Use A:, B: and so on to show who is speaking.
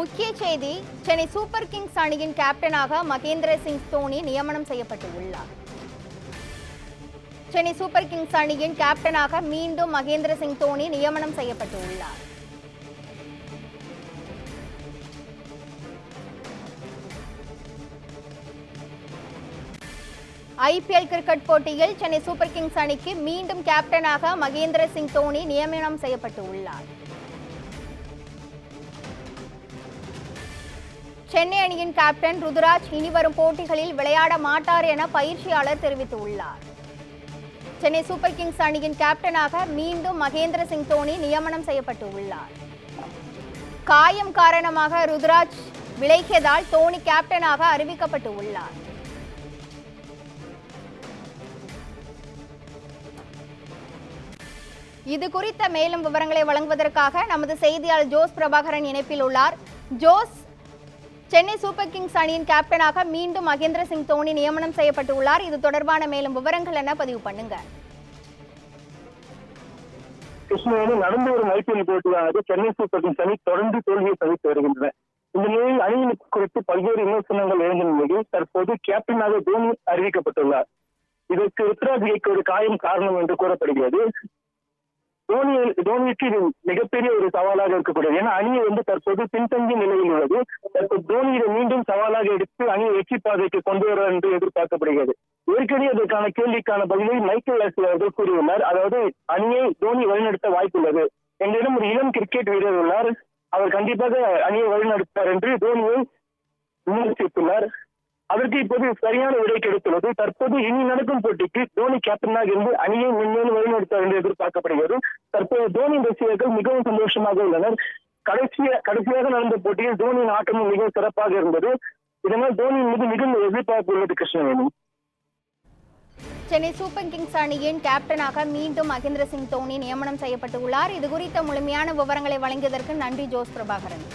A: முக்கிய செய்தி, Chennai super Kings அணியின் கேப்டனாக மகேந்திர சிங் தோனி நியமனம் செய்யப்பட்டுள்ளார். சென்னை சூப்பர் கிங்ஸ் அணியின் கேப்டனாக மீண்டும் மகேந்திர சிங் தோனி நியமனம் செய்யப்பட்டுள்ளார். IPL கிரிக்கெட் போட்டியில் சென்னை சூப்பர் கிங்ஸ் அணிக்கு மீண்டும் கேப்டனாக மகேந்திர சிங் தோனி நியமனம் செய்யப்பட்டுள்ளார். சென்னை அணியின் கேப்டன் ருதுராஜ் இனிவரும் போட்டிகளில் விளையாட மாட்டார் என பயிற்சியாளர் தெரிவித்துள்ளார். சென்னை சூப்பர் கிங்ஸ் அணியின் கேப்டனாக மீண்டும் மகேந்திர சிங் தோனி நியமனம் செய்யப்பட்டுள்ளார். காயம் காரணமாக ருதுராஜ் விலகியதால் தோனி கேப்டனாக அறிவிக்கப்பட்டுள்ளார். இது குறித்த மேலும் விவரங்களை வழங்குவதற்காக நமது செய்தியாளர் ஜோஸ் பிரபாகரன் இணைப்பில் உள்ளார். ஜோஸ், சென்னை சூப்பர் கிங்ஸ் அணியின் கேப்டனாக மீண்டும் மகேந்திர சிங் தோனி நியமனம் செய்யப்பட்டுள்ளார். இது தொடர்பான மேலும் விவரங்கள் என்ன பதிவு பண்ணுங்க.
B: கிருஷ்ணவேணி, நடந்து வரும் IPL போட்டியானது சென்னை சூப்பர் கிங்ஸ் அணி தொடர்ந்து தோல்வியை சந்தித்து வருகின்றன. இந்த நிலையில் அணியின் குறித்து பல்வேறு விமர்சனங்கள் எழுந்த நிலையில் தற்போது கேப்டனாக தோனி அறிவிக்கப்பட்டுள்ளார். இதற்கு ருத்ராஜ் ஒரு காயம் காரணம் என்று கூறப்படுகிறது. தோனிக்கு இது மிகப்பெரிய ஒரு சவாலாக இருக்கக்கூடியது. ஏன்னா அணியை தற்போது பின்தங்கிய நிலையில் உள்ளது. தற்போது தோனி இதை மீண்டும் சவாலாக எடுத்து அணியை வெற்றி பாதைக்கு கொண்டு வர என்று எதிர்பார்க்கப்படுகிறது. ஏற்கனவே அதற்கான கேள்விக்கான பதிலை மைக்கேல் ஆசிரியர் அவர்கள் கூறியுள்ளார். அதாவது அணியை தோனி வழிநடத்த வாய்ப்புள்ளது. எங்களிடம் ஒரு இளம் கிரிக்கெட் வீரர் உள்ளார், அவர் கண்டிப்பாக அணியை வழிநடத்தார் என்று தோனியை விமர்சித்துள்ளார். அதற்கு இப்போது சரியான விடை கிடைத்துள்ளது. தற்போது இனி நடக்கும் போட்டிக்கு தோனி கேப்டனாக இருந்து அணியை முன்னேறி வழிநடத்தார் என்று எதிர்பார்க்கப்படுகிறது. தற்போது தோனி ரசிகர்கள் மிகவும் சந்தோஷமாக உள்ளனர். கடைசியாக நடந்த போட்டியில் தோனியின் ஆட்டமும் மிகவும் சிறப்பாக இருந்தது. இதனால் தோனியின் மீது மிகுந்த எதிர்பார்ப்பு உள்ளது. கிருஷ்ணவேணி,
A: சென்னை சூப்பர் கிங்ஸ் அணியின் கேப்டனாக மீண்டும் மகேந்திர சிங் தோனி நியமனம் செய்யப்பட்டுள்ளார். இது குறித்த முழுமையான விவரங்களை வழங்கியதற்கு நன்றி ஜோஸ் பிரபாகரன்.